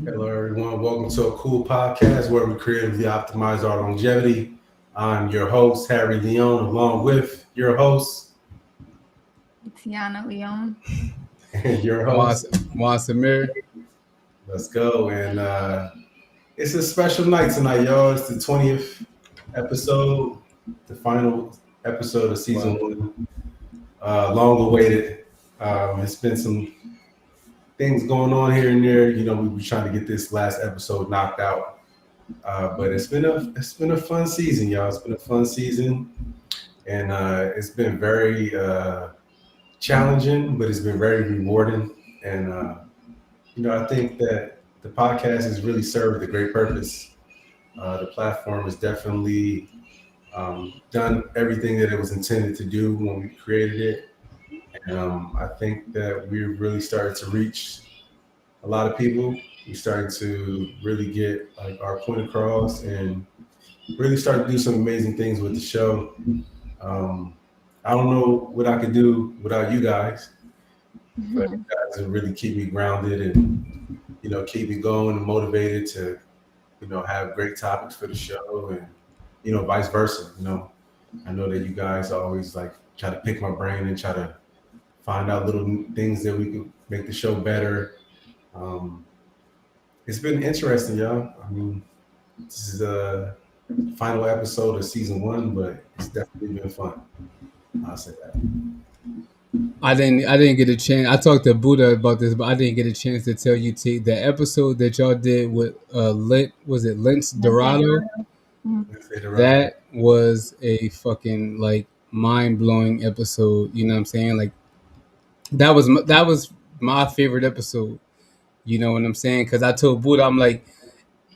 Hello, everyone. Welcome to a cool podcast where we creatively optimize our longevity. I'm your host, Harry Leon, along with your host Tiana Leon. and your Juan, host. Juan Samir. Let's go. And it's a special night tonight, y'all. It's the 20th episode, the final episode of season Wow. one. Long awaited. It's been some things going on here and there. We were trying to get this last episode knocked out. But it's been a fun season, y'all. It's been a fun season, and it's been very challenging, but it's been very rewarding. And I think that the podcast has really served a great purpose. The platform has definitely done everything that it was intended to do when we created it. And I think that we really started to reach a lot of people. We started to really get like our point across and really started to do some amazing things with the show. Um, I don't know what I could do without you guys, but you guys have really keep me grounded and keep me going and motivated to have great topics for the show and vice versa. I know that you guys always like try to pick my brain and try to find out little things that we could make the show better. Um, it's been interesting, y'all. I mean, this is the final episode of season one, but it's definitely been fun. I'll say that. I didn't get a chance. I talked to Buddha about this, but I didn't get a chance to tell you T, the episode that y'all did with Lint, was it Lint's Dorado? Let's say the round. That was a fucking like mind blowing episode. You know what I'm saying? Like that was my favorite episode. You know what I'm saying? Because I told Buddha, I'm like,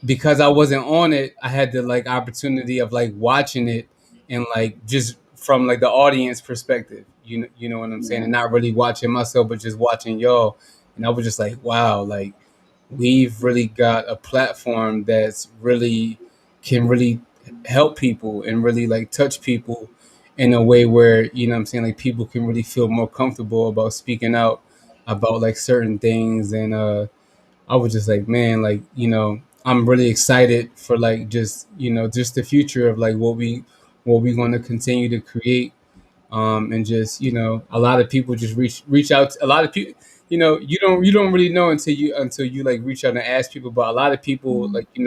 because I wasn't on it, I had the like opportunity of like watching it and like just from like the audience perspective. You know what I'm saying? And not really watching myself, but just watching y'all. And I was just like, wow, like we've really got a platform that's really can really help people and really like touch people in a way where, you know what I'm saying, like people can really feel more comfortable about speaking out about like certain things. And I was just like, man, like, I'm really excited for like just the future of like what we going to continue to create. And just, a lot of people just reach out a lot of people. You don't really know until you like reach out and ask people. But a lot of people, like, in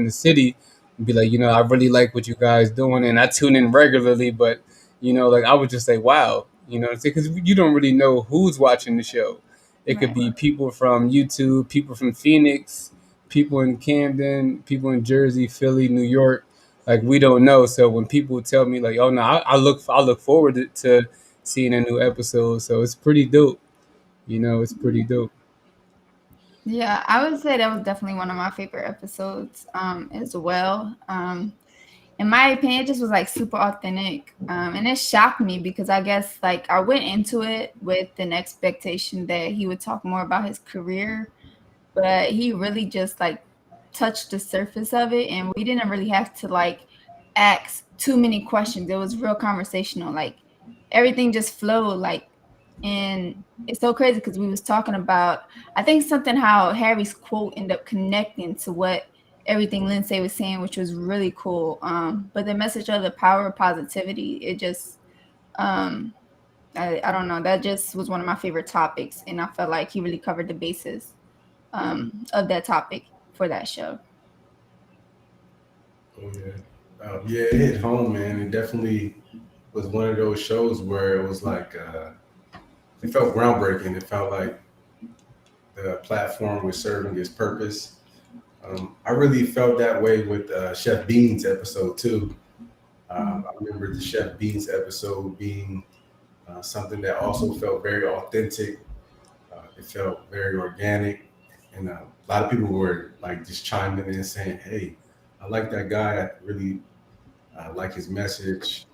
the city be like, I really like what you guys doing, and I tune in regularly. But like, I was just like, wow, because you don't really know who's watching the show. It could Right. be people from YouTube, people from Phoenix, people in Camden, people in Jersey, Philly, New York. Like, we don't know. So when people tell me like, oh no, I look forward to seeing a new episode. So it's pretty dope. It's pretty dope. Yeah, I would say that was definitely one of my favorite episodes as well. In my opinion, it just was like super authentic. And it shocked me because I guess like I went into it with an expectation that he would talk more about his career, but he really just like touched the surface of it, and we didn't really have to like ask too many questions. It was real conversational. Like everything just flowed like, and it's so crazy because we was talking about, I think, something how Harry's quote ended up connecting to what everything Lindsay was saying, which was really cool. But the message of the power of positivity, it just um I don't know, that just was one of my favorite topics, and I felt like he really covered the basis of that topic for that show. Oh yeah, yeah, it hit home, man. It definitely was one of those shows where it was like it felt groundbreaking. It felt like the platform was serving its purpose. I really felt that way with Chef Bean's episode too. I remember the Chef Bean's episode being something that also felt very authentic. It felt very organic, and a lot of people were like just chiming in and saying, "Hey, I like that guy. I really like his message."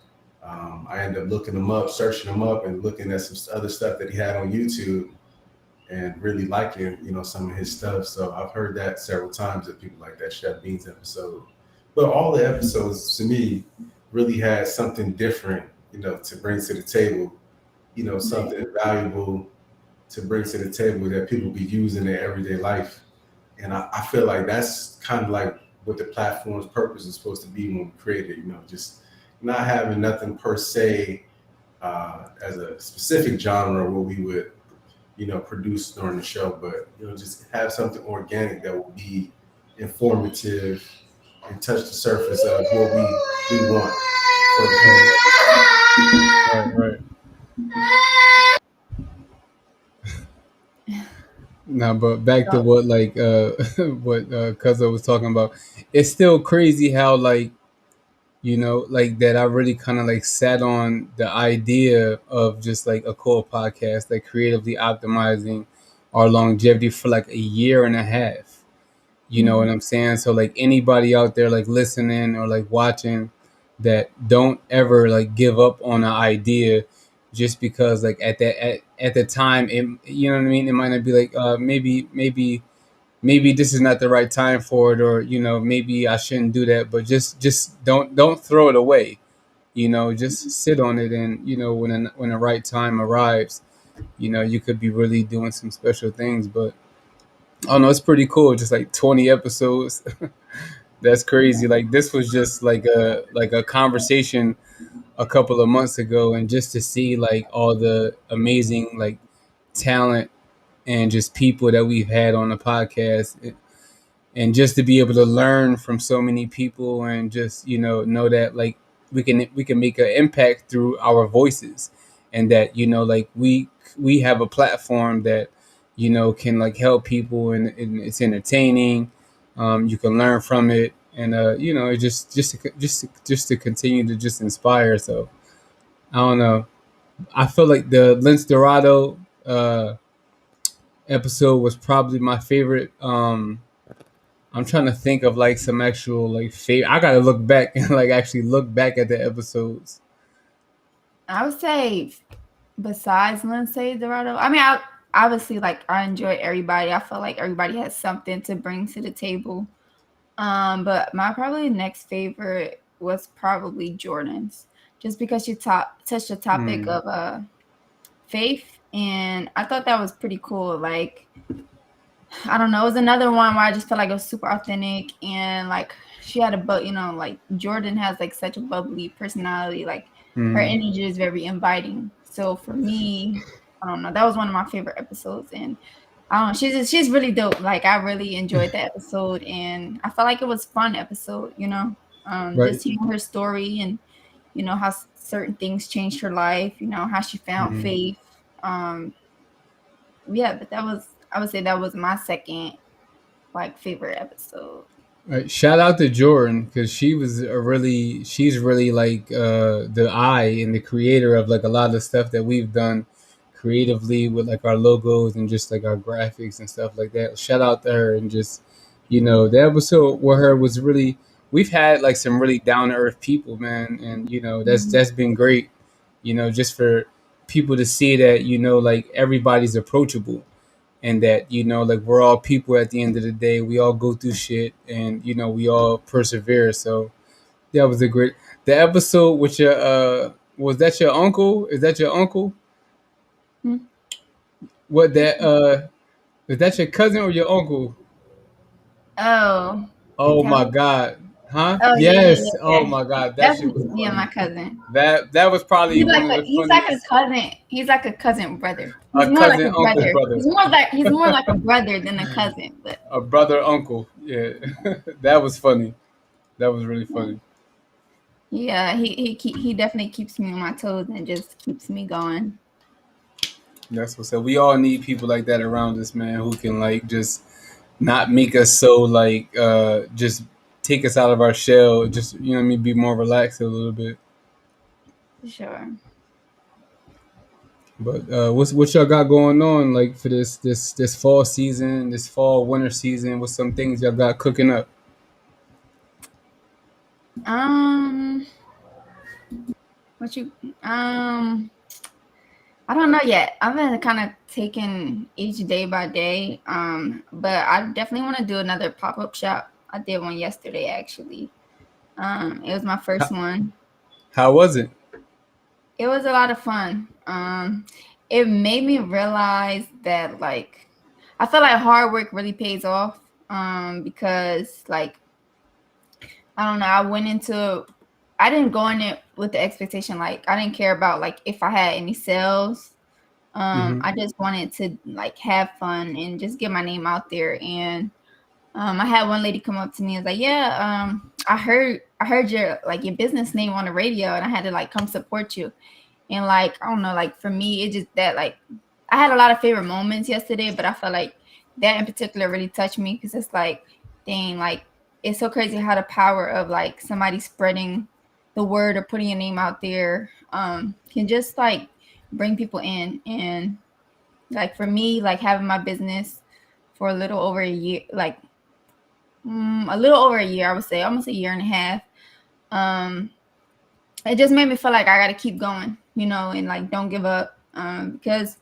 I ended up looking him up, searching him up, and looking at some other stuff that he had on YouTube, and really liking some of his stuff. So I've heard that several times that people like that Chef Beans episode. But all the episodes to me really had something different, to bring to the table. Right. Something valuable to bring to the table that people could use in their everyday life. And I feel like that's kind of like what the platform's purpose is supposed to be when we create it. Just not having nothing per se as a specific genre what we would produce during the show, but just have something organic that will be informative and touch the surface of what we want for the Right, people. right, right. Now, but back to So, what like what Cuzzo was talking about. It's still crazy how like like that I really kind of like sat on the idea of just like a core podcast, like creatively optimizing our longevity for like a year and a half. You know what I'm saying? So like anybody out there like listening or like watching that, don't ever like give up on an idea just because like at the time it, you know what I mean, it might not be like maybe this is not the right time for it, or maybe I shouldn't do that, but just don't throw it away. Just sit on it, and when the right time arrives, you could be really doing some special things. But I don't know, it's pretty cool. Just like 20 episodes. That's crazy. Like this was just like a conversation a couple of months ago, and just to see like all the amazing like talent and just people that we've had on the podcast, and just to be able to learn from so many people, and just know that like we can make an impact through our voices, and that like we have a platform that can like help people, and it's entertaining. You can learn from it, and it just to continue to just inspire. So I don't know, I feel like the Lince Dorado episode was probably my favorite. I'm trying to think of like some actual like favorite. I gotta look back and like actually look back at the episodes. I would say besides Lindsay Dorado, I mean, I obviously like I enjoy everybody. I feel like everybody has something to bring to the table. But my probably next favorite was probably Jordan's, just because you touched the topic Hmm. of faith, and I thought that was pretty cool. Like, I don't know, it was another one where I just felt like it was super authentic, and like she had like Jordan has like such a bubbly personality. Like her Hmm. energy is very inviting. So for me, I don't know, that was one of my favorite episodes, and I don't know, she's really dope. Like I really enjoyed that episode, and I felt like it was a fun episode. Right. Just hearing her story, and how certain things changed her life. How she found Hmm. faith. Yeah, but I would say that was my second like favorite episode. Right. Shout out to Jordan, because she's really like the eye and the creator of like a lot of stuff that we've done creatively with like our logos and just like our graphics and stuff like that. Shout out to her. And just the episode where her was really, we've had like some really down to earth people, man, and that's been great. Just for people to see that like everybody's approachable, and that like we're all people at the end of the day. We all go through shit, and we all persevere. So that was a great, the episode with your was that your uncle? Is that your uncle? Hmm? What that is that your cousin or your uncle? Oh, Oh my Talent? god. Huh? Oh yeah, yeah, Yes. yeah, Oh yeah. my god, that That's shit was yeah, my funny. cousin. That was probably one of the He's like a funniest. cousin. He's like a cousin brother. He's A more like cousin a uncle brother. brother. He's more like a brother than a cousin. But A brother uncle. Yeah. That was funny. That was really funny. yeah, he definitely keeps me on my toes and just keeps me going. That's what's up. We all need people like that around us, man, who can like just not make us so like just take us out of our shell. Just what I mean, be more relaxed a little bit. For sure. But what y'all got going on like for this fall season, this fall winter season? What's some things y'all got cooking up? Um, what you I don't know yet. I've been kind of taking each day by day. But I definitely want to do another pop-up shop. I did one yesterday actually. It was my first How, one. how was it? It was a lot of fun. It made me realize that like I feel like hard work really pays off. because like I don't know, I didn't go in it with the expectation like I didn't care about like if I had any sales. Mm-hmm. I just wanted to like have fun and just get my name out there. And I had one lady come up to me and was like, "Yeah, I heard your business name on the radio, and I had to like come support you." And like I don't know, like for me, it just that like I had a lot of favorite moments yesterday, but I felt like that in particular really touched me because it's like, dang, like it's so crazy how the power of like somebody spreading the word or putting your name out there can just like bring people in. And like for me, like having my business for a little over a year, like a little over a year, I would say almost a year and a half. Um, it just made me feel like I got to keep going, and like don't give up. Because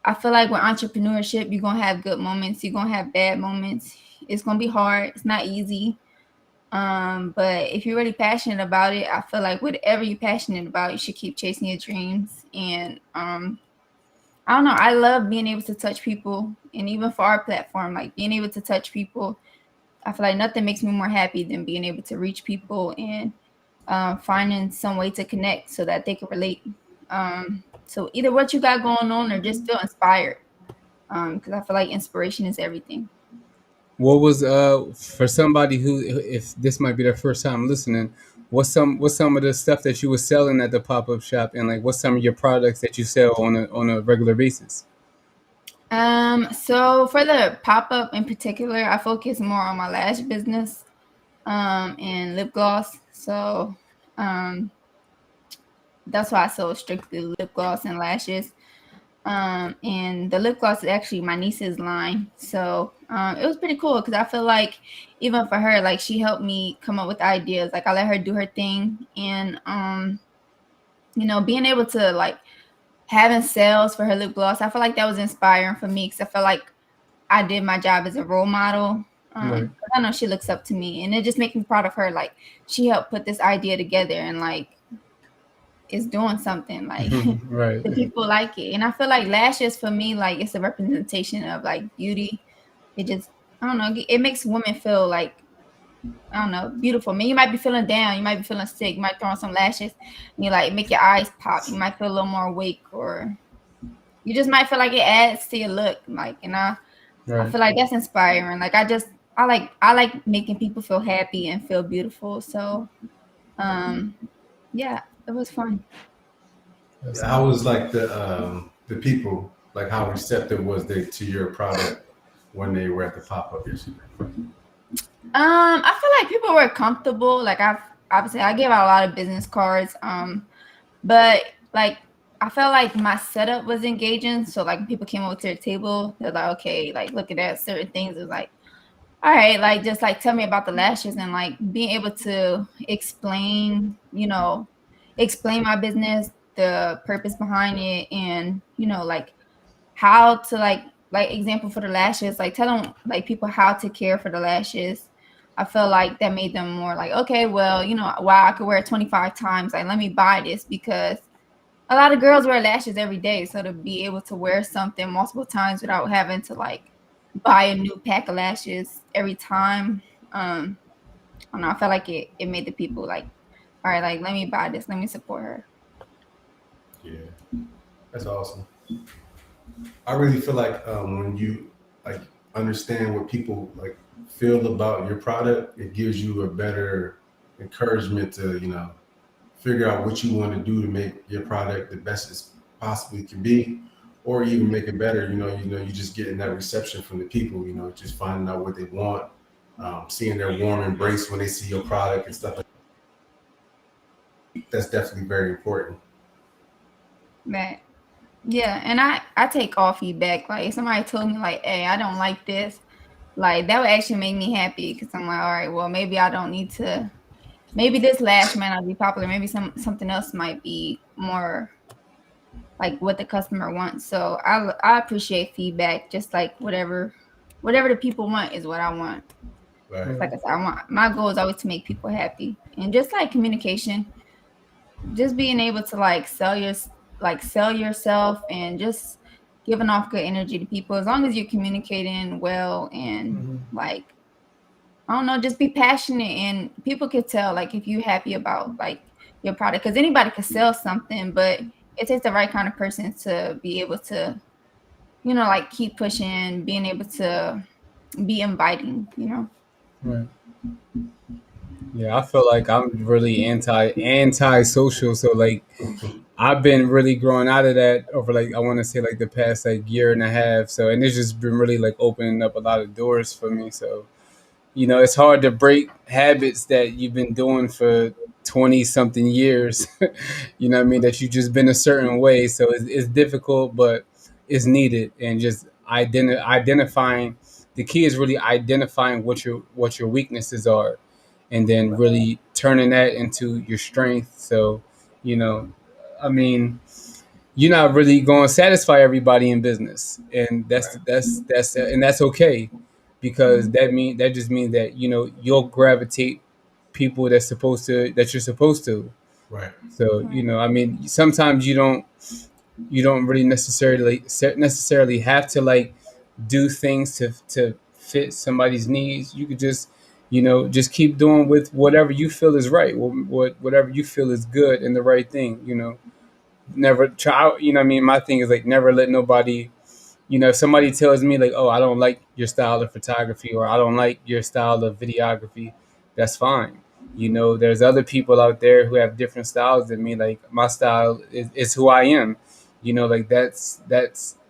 I feel like with entrepreneurship, you're gonna have good moments, you're gonna have bad moments. It's gonna be hard. It's not easy. But if you're really passionate about it, I feel like whatever you're passionate about, you should keep chasing your dreams. And I don't know. I love being able to touch people, and even for our platform, like being able to touch people, I feel like nothing makes me more happy than being able to reach people and finding some way to connect so that they can relate. So either what you got going on or just feel inspired. Because I feel like inspiration is everything. What was for somebody who, if this might be their first time listening, what's some of the stuff that you were selling at the pop up shop, and like what's some of your products that you sell on a regular basis? So for the pop up in particular, I focus more on my lash business, and lip gloss. So, um, that's why I sell strictly lip gloss and lashes. And the lip gloss is actually my niece's line. So, it was pretty cool because I feel like even for her, like she helped me come up with ideas. Like I let her do her thing, and being able to like having sales for her lip gloss, I feel like that was inspiring for me because I feel like I did my job as a role model. Right. 'Cause I know she looks up to me, and it just makes me proud of her. Like she helped put this idea together, and like it's doing something. Like Right. the people like it, and I feel like lashes for me, like it's a representation of like beauty. It just I don't know. It makes women feel like I don't know, beautiful. I mean, you might be feeling down, you might be feeling sick, you might throw on some lashes, and you like make your eyes pop. You might feel a little more awake, or you just might feel like it adds to your look. Like, I Right. feel like that's inspiring. Like I like making people feel happy and feel beautiful. So um yeah, it was fun. That's How was like the people, like how receptive was they to your product when they were at the pop up yesterday? I feel like people were comfortable. Like I gave out a lot of business cards. But like I felt like my setup was engaging. So like when people came over to their table, they're like, okay, like look at that certain things. It was like, all right, like just like tell me about the lashes and like being able to explain my business, the purpose behind it, and like how to like example for the lashes, like tell them like people how to care for the lashes. I feel like that made them more like, okay, well, wow, I could wear it 25 times. Like, let me buy this because a lot of girls wear lashes every day. So to be able to wear something multiple times without having to like buy a new pack of lashes every time, I don't know. I felt like it made the people like, all right, like let me buy this, let me support her. Yeah, that's awesome. I really feel like when you like understand what people like feel about your product, it gives you a better encouragement to figure out what you want to do to make your product the best as possibly can be, or even make it better. You just getting that reception from the people. Just finding out what they want, seeing their warm embrace when they see your product and stuff like that. That's definitely very important. Right. Yeah, and I take all feedback. Like if somebody told me like, hey, I don't like this, like that would actually make me happy because I'm like, all right, well maybe I don't need to. Maybe this lash might not be popular. Maybe something else might be more like what the customer wants. So I appreciate feedback. Just like whatever the people want is what I want. Right. Like I said, I want my goal is always to make people happy, and just like communication, just being able to sell yourself and just giving off good energy to people. As long as you're communicating well and like I don't know, just be passionate, and people could tell like if you happy about like your product, because anybody could sell something, but it takes the right kind of person to be able to, like keep pushing, being able to be inviting, Right. Yeah, I feel like I'm really anti social. So like I've been really growing out of that over like I want to say like the past like year and a half. So and it's just been really like opening up a lot of doors for me. So it's hard to break habits that you've been doing for 20 something years. What I mean, that you've just been a certain way. So it's difficult, but it's needed. And just identifying the key is really identifying what your weaknesses are, and then really turning that into your strength. So, you know, I mean, you're not really going to satisfy everybody in business, and that's Right. and that's okay, because Mhm. that just means that you'll gravitate people that you're supposed to. Right. So Right. I mean, sometimes you don't really necessarily have to like do things to fit somebody's needs. You could just keep doing with whatever you feel is right, whatever you feel is good and the right thing. Never try. I mean, my thing is like never let nobody. If somebody tells me like, "Oh, I don't like your style of photography," or "I don't like your style of videography," that's fine. There's other people out there who have different styles than me. Like my style is who I am. Like that.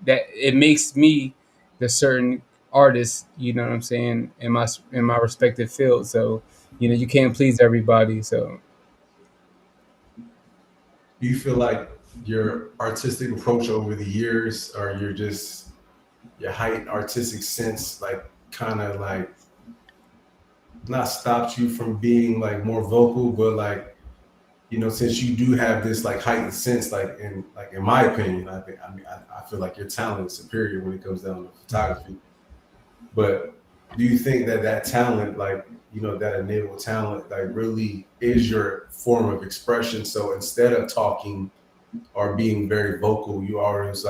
It makes me the certain artist. You know what I'm saying, in my respective field. So you can't please everybody. So Do you feel like your artistic approach over the years, or your heightened artistic sense, like kind of like not stopped you from being like more vocal, but like since you do have this like heightened sense, like in my opinion, I feel like your talent is superior when it comes down to photography. But do you think that that talent, like that enabled talent, like really is your form of expression? So instead of talking or being very vocal, you always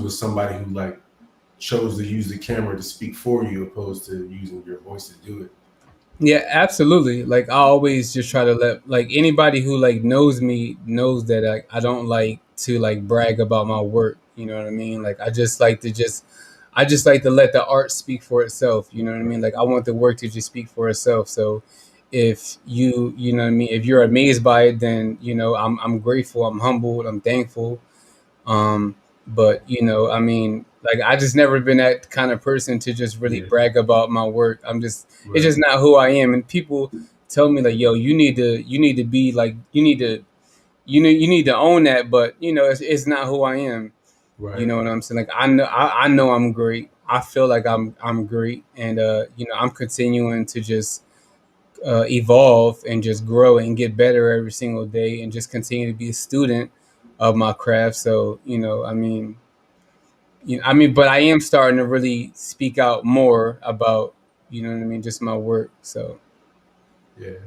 was somebody who like chose to use the camera to speak for you, opposed to using your voice to do it. yeah, absolutely. Like I always just try to let like anybody who like knows me knows that I don't like to like brag about my work. You know what I mean? Like I just like to let the art speak for itself. You know what I mean? Like I want the work to just speak for itself. So if you know what I mean, if you're amazed by it, then I'm grateful, I'm humbled, I'm thankful. um, but I mean, like I just never been that kind of person to just really Yeah, brag about my work. It's right, just not who I am. And people tell me like, yo, you need to be like, you need to own that. But it's not who I am. You right. know what I'm saying? Like I know I'm great. I feel like I'm great, and I'm continuing to just evolve and just grow and get better every single day, and just continue to be a student of my craft. So I mean, but I am starting to really speak out more about, what I mean, just my work. So Yeah.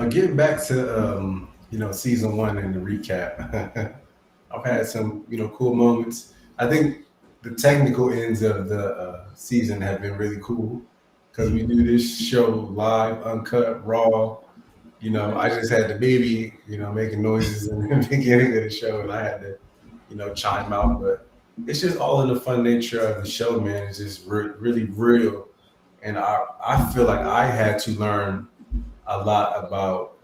Getting back to season one and the recap. I've had some cool moments. I think the technical ends of the season have been really cool because we do this show live, uncut, raw. I just had the baby, making noises in the beginning of the show, and I had to, chime out. But it's just all in the fun nature of the show, man. It's just really real, and I feel like I had to learn a lot about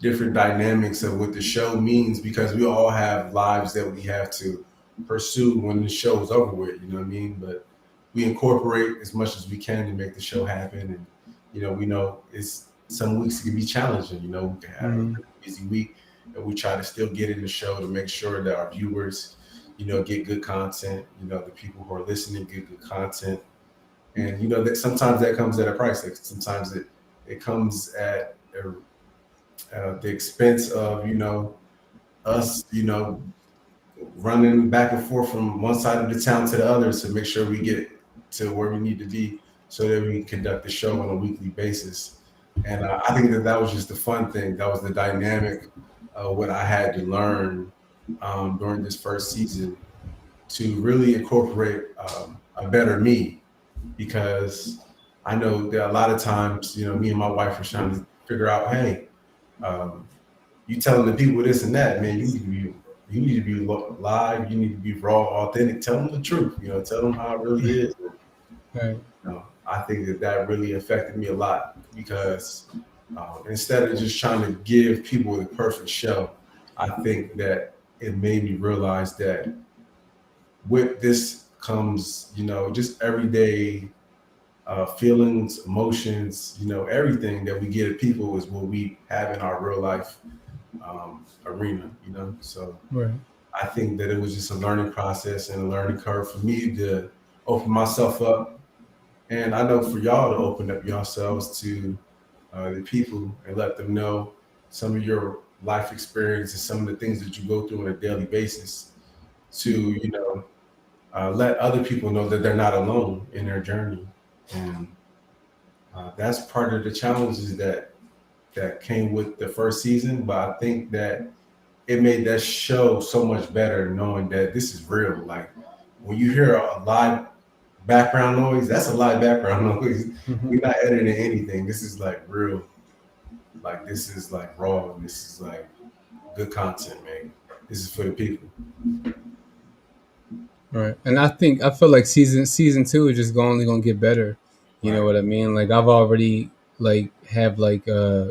different dynamics of what the show means, because we all have lives that we have to pursue when the show is over with. You know what I mean? But we incorporate as much as we can to make the show happen, and we know it's some weeks it can be challenging. We can have a mhm. really busy week, and we try to still get in the show to make sure that our viewers, get good content. The people who are listening get good content, and that sometimes that comes at a price. Like sometimes it comes at the expense of us running back and forth from one side of the town to the other to make sure we get to where we need to be so that we can conduct the show on a weekly basis. And I think that that was just the fun thing. That was the dynamic of what I had to learn during this first season, to really incorporate a better me, because I know that a lot of times, me and my wife are trying to figure out, hey, um, you telling the people this and that, man, you need to be live, you need to be raw, authentic, tell them the truth, tell them how it really is. Right. I think that really affected me a lot because instead of just trying to give people the perfect show, I think that it made me realize that with this comes, just everyday feelings, emotions, everything that we give people is what we have in our real life arena, So Right. I think that it was just a learning process and a learning curve for me to open myself up. And I know for y'all to open up yourselves to the people and let them know some of your life experiences, some of the things that you go through on a daily basis to, let other people know that they're not alone in their journey. And that's part of the challenges that came with the first season. But I think that it made that show so much better knowing that this is real. Like when you hear a live background noise, that's a live background noise. Mhm. We're not editing anything. This is like real. Like this is like raw. And this is like good content, man. This is for the people. Right. And I feel like season two is just only gonna get better. You know Right. what I mean? Like I've already like have like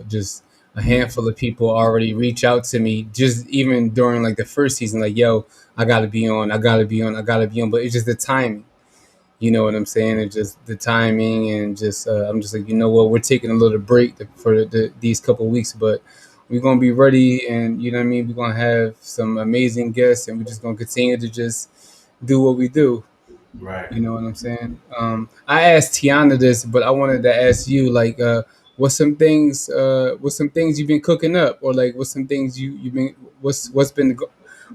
just a handful of people already reach out to me just even during like the first season, like, yo, I gotta be on, I gotta be on, I gotta be on. But it's just the timing. You know what I'm saying? It's just the timing, and just I'm just like, you know what? We're taking a little break for these couple of weeks, but we're gonna be ready, and you know what I mean. We're gonna have some amazing guests, and we're just gonna continue to just do what we do. Right. You know what I'm saying? I asked Tiana this, but I wanted to ask you, like, what's some things you've been cooking up, or like, what's some things you've been, what's been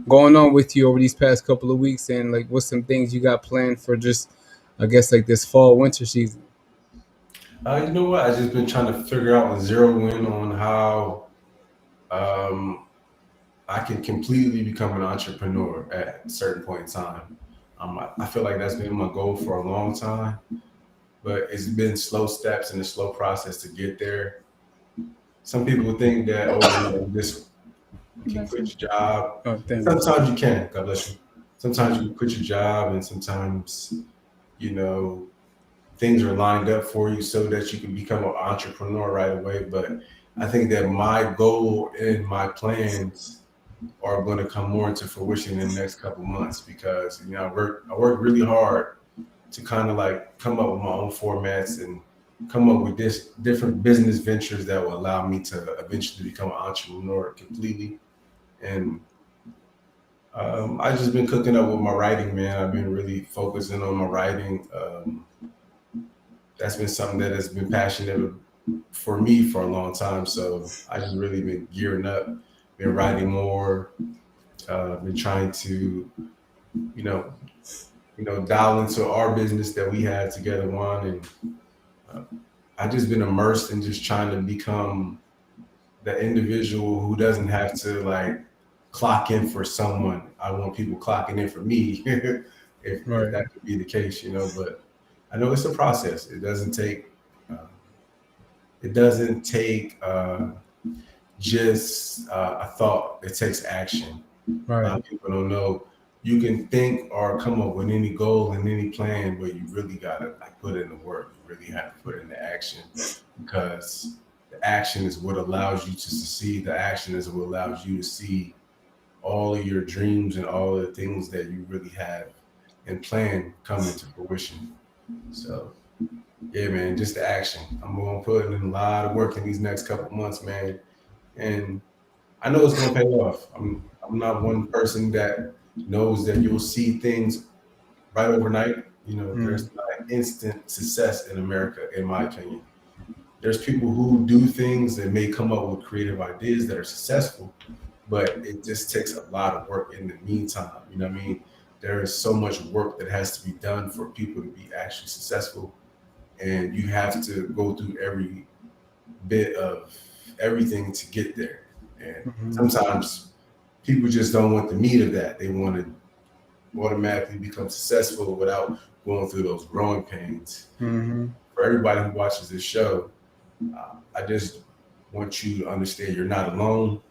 going on with you over these past couple of weeks, and like, what's some things you got planned for just, I guess, like this fall winter season? You know what? I just been trying to figure out and zero in on how um, I can completely become an entrepreneur at a certain point in time. I feel like that's been my goal for a long time, but it's been slow steps and a slow process to get there. Some people would think that, oh, this you can Bless you. quit your job. Oh, And thanks. sometimes you can. God bless you. Sometimes you can quit your job, and sometimes you know things are lined up for you so that you can become an entrepreneur right away. But I think that my goal and my plans are going to come more into fruition in the next couple months because I work really hard to kind of like come up with my own formats and come up with this different business ventures that will allow me to eventually become an entrepreneur completely. And I just been cooking up with my writing, man. I've been really focusing on my writing. That's been something that has been passionate for me for a long time. So I just really been gearing up, been writing more, been trying to, you know, dial into our business that we have together, one, and uh, I just been immersed in just trying to become the individual who doesn't have to like clock in for someone. I want people clocking in for me, if Right. that could be the case, But I know it's a process. Uh, it doesn't take just a thought. It takes action. A lot Right. of people don't know. You can think or come up with any goal and any plan, but you really gotta like put in the work. You really have to put in the action because the action is what allows you to succeed. The action is what allows you to see all of your dreams and all of the things that you really have and plan come into fruition. So yeah, man, just the action. I'm gonna put in a lot of work in these next couple months, man, and I know it's gonna pay off. I'm not one person that knows that you'll see things right overnight. Mm. There's not instant success in America, in my opinion. There's people who do things and may come up with creative ideas that are successful, but it just takes a lot of work in the meantime. You know what I mean? There is so much work that has to be done for people to be actually successful, and you have to go through every bit of everything to get there. And Mhm. sometimes people just don't want the meat of that. They want to automatically become successful without going through those growing pains. Mhm. for everybody who watches this show, I just want you to understand you're not alone.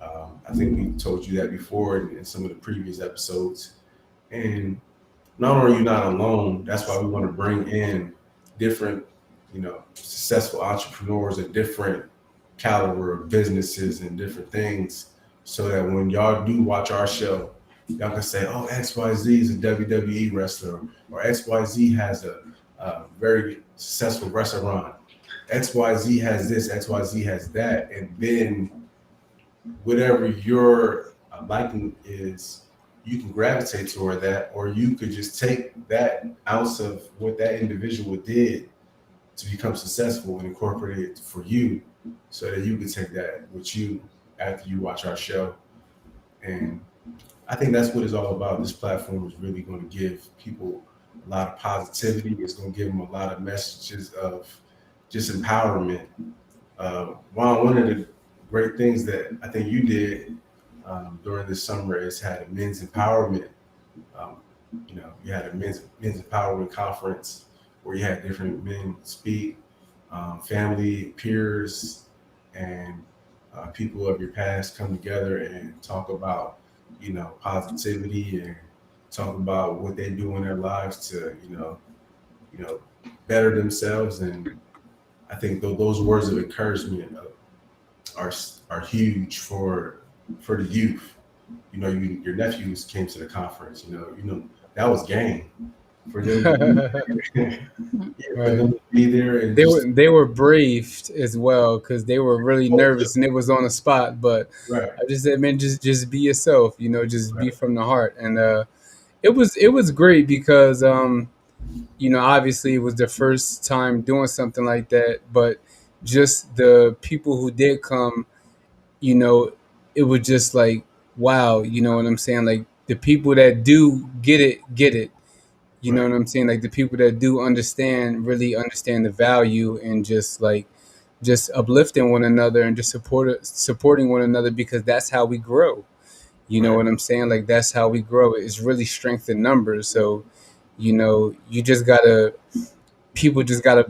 I think we told you that before in some of the previous episodes. And not only are you not alone, that's why we want to bring in different, successful entrepreneurs and different caliber of businesses and different things, so that when y'all do watch our show, y'all can say, "Oh, XYZ is a WWE wrestler," or "XYZ has a very successful restaurant. XYZ has this, XYZ has that," and then whatever your liking is, you can gravitate toward that, or you could just take that ounce of what that individual did to become successful and incorporate it for you, so that you can take that with you after you watch our show. And I think that's what it's all about. This platform is really going to give people a lot of positivity. It's going to give them a lot of messages of just empowerment. Juan, one of the great things that I think you did during this summer is had a men's empowerment. Um, you had a men's empowerment conference where you had different men speak, family, peers, and people of your past come together and talk about, positivity, and talk about what they do in their lives to, you know, better themselves. And I think those words of encouragement are are huge for the youth. Your nephews came to the conference. That was game for them to be there, for Right. them to be there and They just were briefed as well because they were really nervous and it was on the spot. But right, I just said, man, just be yourself. Just be right, from the heart. And it was great because obviously it was the first time doing something like that. But just the people who did come, you know, it was just like wow. You know what I'm saying? Like the people that do get it. You know right, what I'm saying? Like the people that do understand, really understand the value and just uplifting one another and just supporting one another because that's how we grow. You know right, what I'm saying? Like that's how we grow. It's really strength in numbers. So, you just gotta people just gotta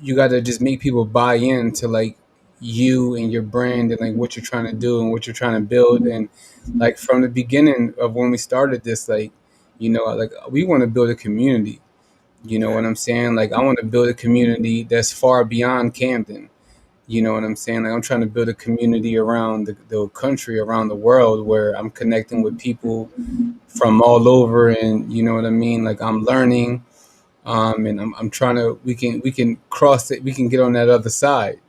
you gotta just make people buy into like you and your brand and like what you're trying to do and what you're trying to build. And like from the beginning of when we started this, like, like we want to build a community. You know yeah, what I'm saying? Like I want to build a community that's far beyond Camden. You know what I'm saying? Like I'm trying to build a community around the country, around the world, where I'm connecting with people from all over, and you know what I mean. Like I'm learning, and I'm trying to. We can cross it. We can get on that other side.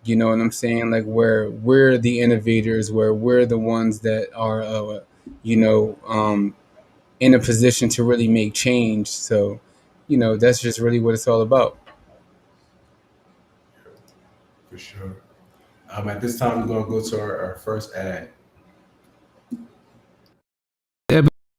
You know what I'm saying? Like where we're the innovators, where we're the ones that are, you know, um, in a position to really make change. So, that's just really what it's all about. for sure. At this time, we're gonna go to our first ad.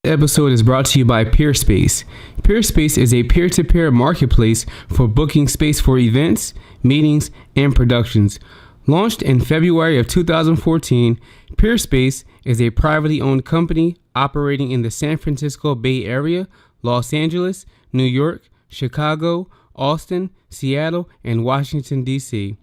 Episode is brought to you by PeerSpace. PeerSpace is a peer-to-peer marketplace for booking space for events, meetings, and productions. Launched in February of 2014, PeerSpace is a privately owned company operating in the San Francisco Bay Area, Los Angeles, New York, Chicago, Austin, Seattle, and Washington, D.C.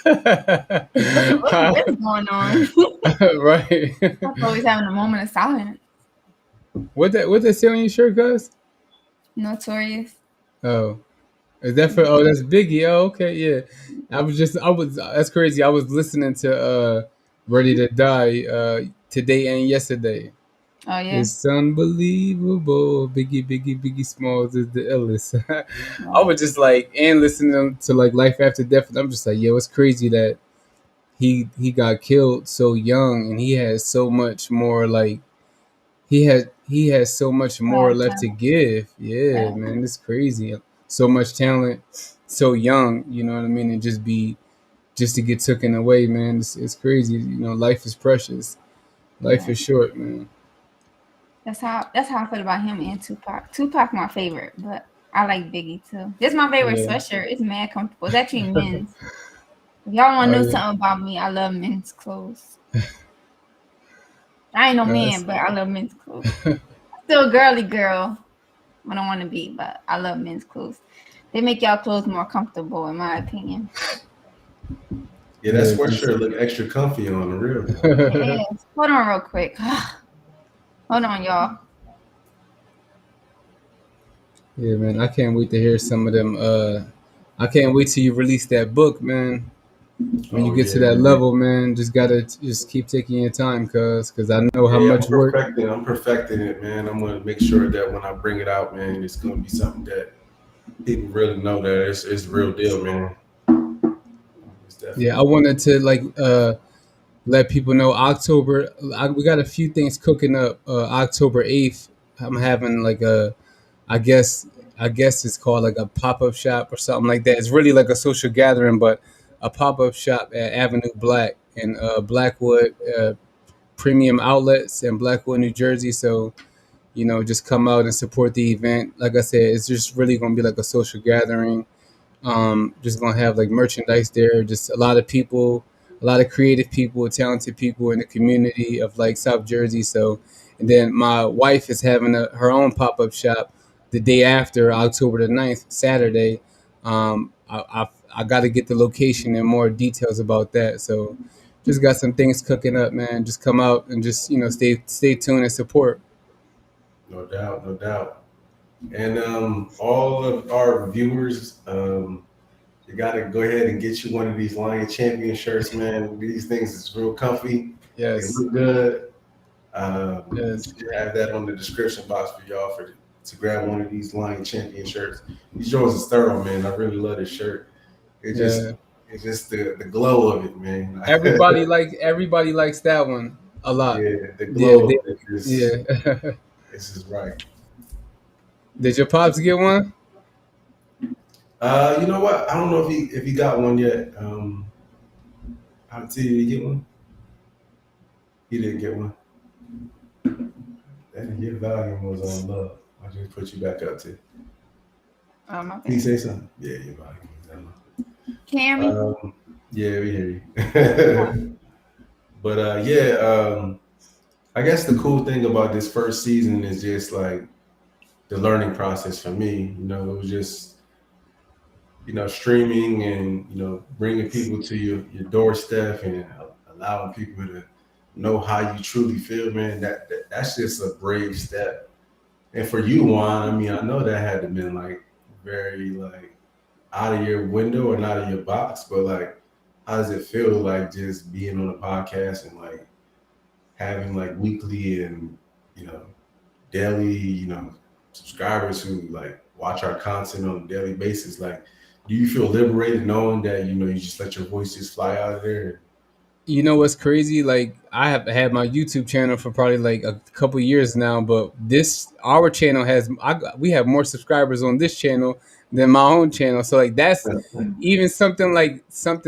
What is going on? Right. I'm always having a moment of silence. What that say on your shirt, guys? Notorious. Oh. Is that for? Oh, that's Biggie. Oh, okay, yeah. That's crazy. I was listening to Ready to Die today and yesterday. Oh yeah. It's unbelievable. Biggie Smalls is the illest. I Yeah. was just like, and listening to like Life After Death, and I'm just like, yo, it's crazy that he got killed so young, and he has so much more like he has so much more Yeah. left to give. Yeah, Yeah. man, it's crazy. So much talent, so young. You know what I mean? And just to get taken away, man. It's crazy. Life is precious. Life Yeah. is short, man. That's how I feel about him and Tupac. Tupac my favorite, but I like Biggie too. This is my favorite Yeah. sweatshirt. It's mad comfortable. It's actually men's. If y'all want Oh to know yeah, something about me, I love men's clothes. I ain't no that's, man, but I love men's clothes. Still a girly girl. I don't want to be, but I love men's clothes. They make y'all clothes more comfortable, in my opinion. Yeah, that yeah, just sweatshirt look extra comfy on the real though. It is. Hold on, real quick. Hold on, y'all. yeah, man. I can't wait to hear some of them. I can't wait till you release that book, man. When you Oh get to yeah, that man. level, man, just gotta just keep taking your time, cause I know how Yeah, much work. I'm perfecting it, man. I'm gonna make sure that when I bring it out, man, it's gonna be something that people really know that it's real deal, man. It's Yeah, definitely I wanted to like let people know October. We got a few things cooking up. October 8th, I'm having like I guess I guess it's called like a pop up shop or something like that. It's really like a social gathering, but a pop up shop at Avenue Black in Blackwood Premium Outlets in Blackwood, New Jersey. So just come out and support the event. Like I said, it's just really gonna be like a social gathering. Just gonna have like merchandise there. Just a lot of people, a lot of creative people, talented people in the community of like South Jersey. So, and then my wife is having her own pop up shop the day after October the 9th, Saturday. I got to get the location and more details about that. So, just got some things cooking up, man. Just come out and just stay tuned and support. no doubt, no doubt. And all of our viewers, you got to go ahead and get you one of these Lion Champion shirts, man. These things is real comfy. They Yes, look good. We yes, should have that on the description box for y'all to grab one of these Lion Champion shirts. These yours is thorough, man. I really love this shirt. It just yeah. it's just the glow of it, man. Everybody likes that one a lot. Yeah, the Yeah, glow of it is yeah. this is right. Did your pops get one? You know what? I don't know if he got one yet. I'll tell you, did he get one? He didn't get one. And your volume was on love. I just put you back up to. Oh, my Can you bad. say something? Yeah, your volume was down. Can you hear me? Yeah, we hear you. But yeah, I guess the cool thing about this first season is just like the learning process for me. It was just streaming and bringing people to your doorstep and allowing people to know how you truly feel, man. That's just a brave step. And for you, Juan, I mean, I know that had to been like very like out of your window and out of your box, but like, how does it feel like just being on a podcast and like having like weekly and you know daily subscribers who like watch our content on a daily basis? Like, do you feel liberated knowing that you just let your voice just fly out of there? You know what's crazy? Like I have had my YouTube channel for probably like a couple years now, but this our channel we have more subscribers on this channel than my own channel. So like that's even something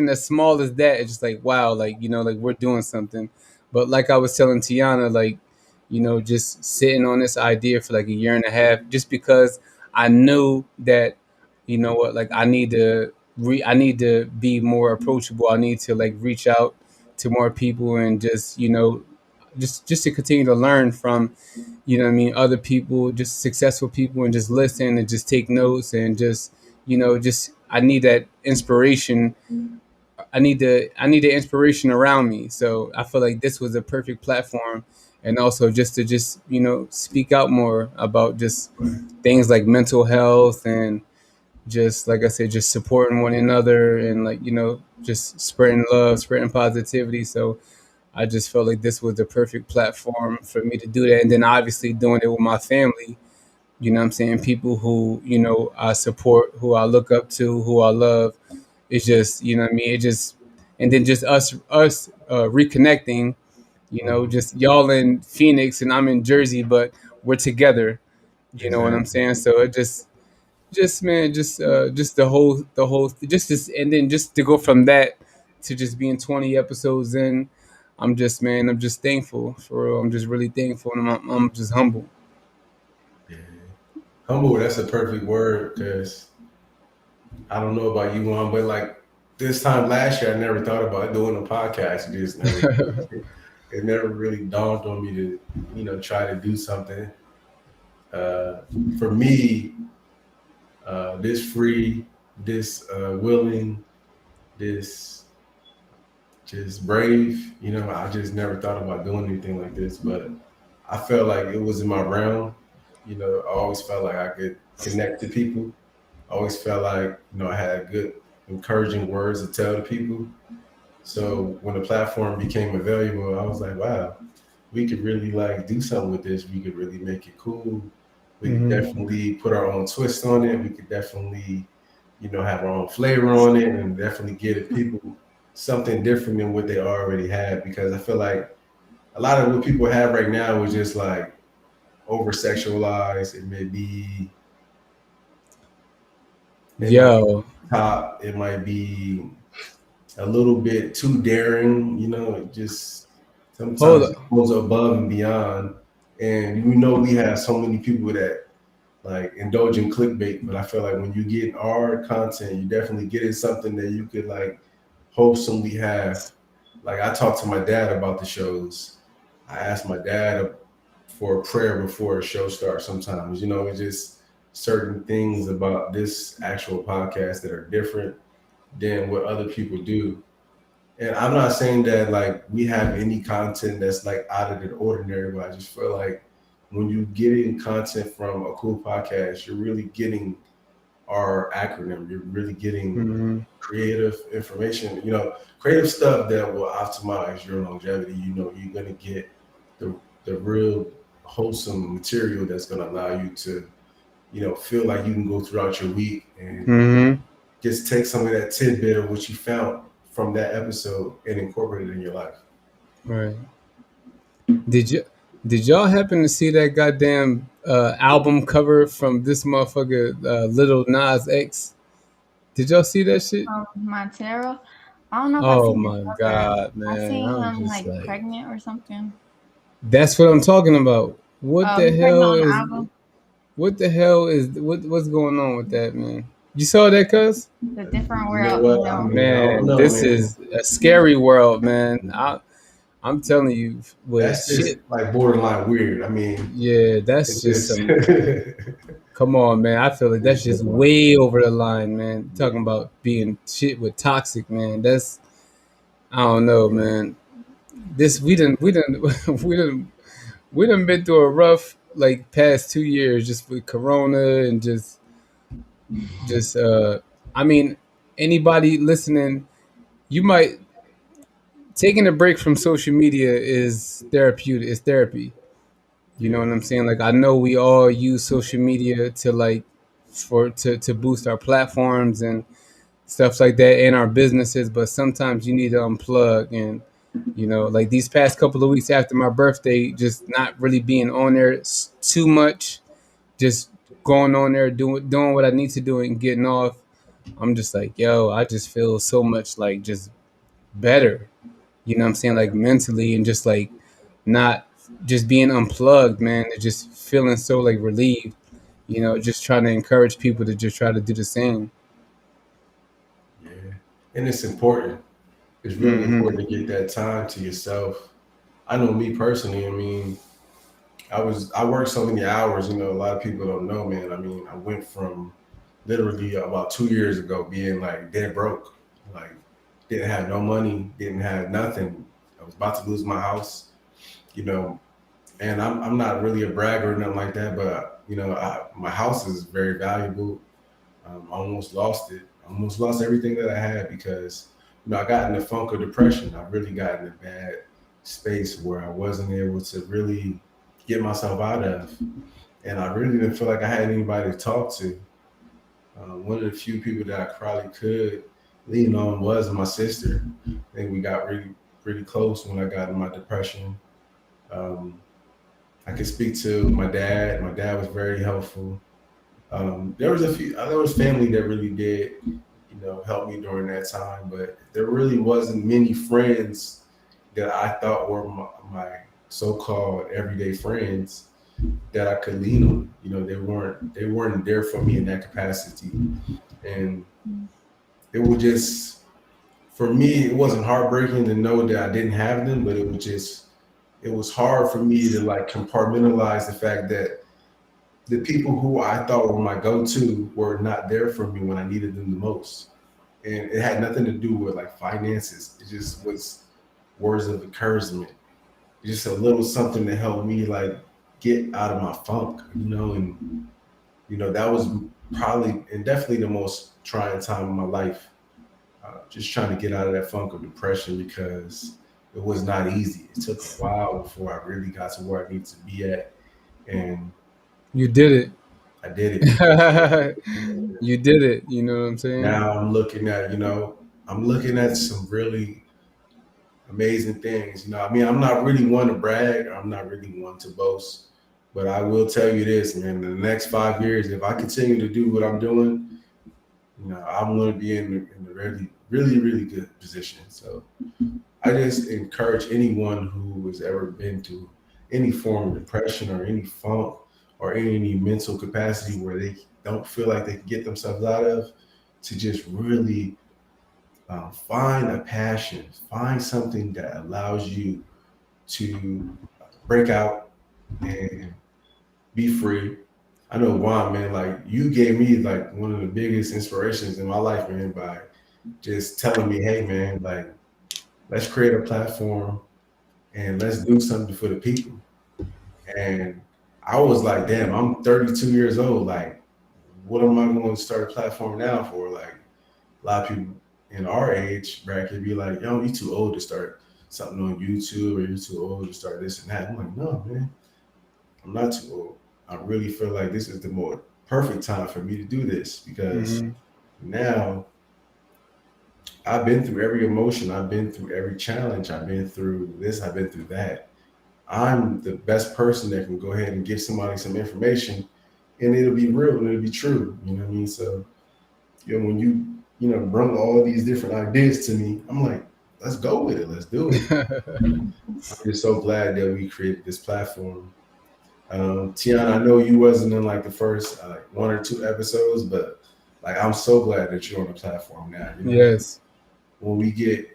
as small as that. It's just like wow, like like we're doing something. But like I was telling Tiana, like just sitting on this idea for like a year and a half, just because I knew that what, like I need to be more approachable. I need to like reach out to more people and just just to continue to learn from what I mean, other people, just successful people, and just listen and just take notes and just just I need that inspiration. I need the inspiration around me. So I feel like this was a perfect platform, and also just to just speak out more about just things like mental health and just like I said, just supporting one another and like just spreading love, spreading positivity. So I just felt like this was the perfect platform for me to do that. And then obviously doing it with my family, what I'm saying, people who, I support, who I look up to, who I love. It's just, what I mean? It just, and then just us reconnecting, Mhm. just y'all in Phoenix and I'm in Jersey, but we're together. You know what I'm Exactly. saying? So it just man, just the whole just this, and then just to go from that to just being 20 episodes in, I'm just thankful for real. I'm just really thankful, and I'm just humble. Yeah. Humble, that's a perfect word because I don't know about you, Juan, but like this time last year, I never thought about doing a podcast. It never really dawned on me to, try to do something. Uh, for me, this free, this willing, this just brave. I just never thought about doing anything like this, but I felt like it was in my realm. I always felt like I could connect to people. I always felt like, I had good, encouraging words to tell to people. So when the platform became available, I was like, wow, we could really like do something with this. We could really make it cool. We could definitely put our own twist on it. We could definitely, have our own flavor on it and definitely give people something different than what they already had. Because I feel like a lot of what people have right now is just like over sexualized. It might be Yo, top. It might be a little bit too daring. It just hold sometimes it up. goes above and beyond. And we have so many people that like indulge in clickbait, but I feel like when you get our content, you definitely get in something that you could like wholesomely have. Like I talked to my dad about the shows. I asked my dad for a prayer before a show starts sometimes. It's just certain things about this actual podcast that are different than what other people do. And I'm not saying that like we have any content that's like out of the ordinary, but I just feel like when you get in content from a cool podcast, you're really getting our acronym. You're really getting Mhm. creative information, creative stuff that will optimize your longevity. You're gonna get the real wholesome material that's gonna allow you to, feel like you can go throughout your week and Mhm. just take some of that tidbit of what you found from that episode and incorporate it in your life. Right. Did you did y'all happen to see that goddamn album cover from this motherfucker Little Nas X? Did y'all see that shit? Montero. I don't know if I Oh seen the my cover. god, I man. seen I'm him just like like, pregnant or something. that's what I'm talking about. What Oh, the he's pregnant hell on the is album. what's going on with that, man? You saw that, cuz? The different You know world, what? I mean, I don't Man, know, this man. is a scary world, man. I'm telling you, with That's shit. just like borderline weird. I mean, Yeah, that's it's just just some. Come on, man. I feel like that's it's just borderline. way over the line, man. Talking about being shit with toxic, man. That's I don't know, man. This we done been through a rough like past 2 years just with Corona and just I mean anybody listening, you might taking a break from social media is therapeutic. It's therapy. You know Yeah, what I'm saying? Like I know we all use social media to like to boost our platforms and stuff like that in our businesses, but sometimes you need to unplug and like these past couple of weeks after my birthday, just not really being on there too much, just going on there doing what I need to do and getting off. I'm just like, yo, I just feel so much like just better. You know what I'm saying? Like mentally and just like not just being unplugged, man, and just feeling so like relieved. Just trying to encourage people to just try to do the same. yeah, and it's important. It's really Hmm. important to get that time to yourself. I know me personally. I mean, I worked so many hours. A lot of people don't know, man. I mean, I went from literally about 2 years ago being like dead broke, like didn't have no money, didn't have nothing. I was about to lose my house, you know, and I'm not really a bragger or nothing like that, but my house is very valuable. I almost lost it. I almost lost everything that I had because I got in the funk of depression. I really got in a bad space where I wasn't able to really get myself out of, and I really didn't feel like I had anybody to talk to. One of the few people that I probably could lean on was my sister. I think we got really, really close when I got in my depression. Um, I could speak to my dad. My dad was very helpful. There was family that really did, help me during that time, but there really wasn't many friends that I thought were my so-called everyday friends that I could lean on. They weren't there for me in that capacity, and it was just for me, it wasn't heartbreaking to know that I didn't have them, but it was hard for me to like compartmentalize the fact that the people who I thought were my go-to were not there for me when I needed them the most. And it had nothing to do with like finances. It just was words of encouragement. Just a little something to help me like get out of my funk, and that was probably and definitely the most trying time of my life. Just trying to get out of that funk of depression because it was not easy. It took a while before I really got to where I need to be at, and You did I did it. it. You did it. You know what I'm saying? Now I'm looking at some really amazing things. I mean, I'm not really one to brag. I'm not really one to boast, but I will tell you this, man. In the next 5 years, if I continue to do what I'm doing, I'm going to be in a really, really, really good position. So I just encourage anyone who has ever been through any form of depression or any funk or any mental capacity where they don't feel like they can get themselves out of to just really find a passion, find something that allows you to break out and be free. I know Juan, man, like you gave me like one of the biggest inspirations in my life, man, by just telling me, hey, man, like let's create a platform and let's do something for the people. And I was like, damn, I'm 32 years old. Like, what am I going to start a platform now for? Like, a lot of people in our age bracket be like, yo, you too old to start something on YouTube or you're too old to start this and that. I'm like, no, man, I'm not too old. I really feel like this is the more perfect time for me to do this because Hmm. now I've been through every emotion. I've been through every challenge. I've been through this. I've been through that. I'm the best person that can go ahead and give somebody some information and it'll be real and it'll be true. You know what I mean? So, when bring all these different ideas to me, I'm like, let's go with it. Let's do it. I'm just so glad that we created this platform. Tiana, I know you wasn't in like the first like one or two episodes, but like I'm so glad that you're on the platform now. Yes. When we get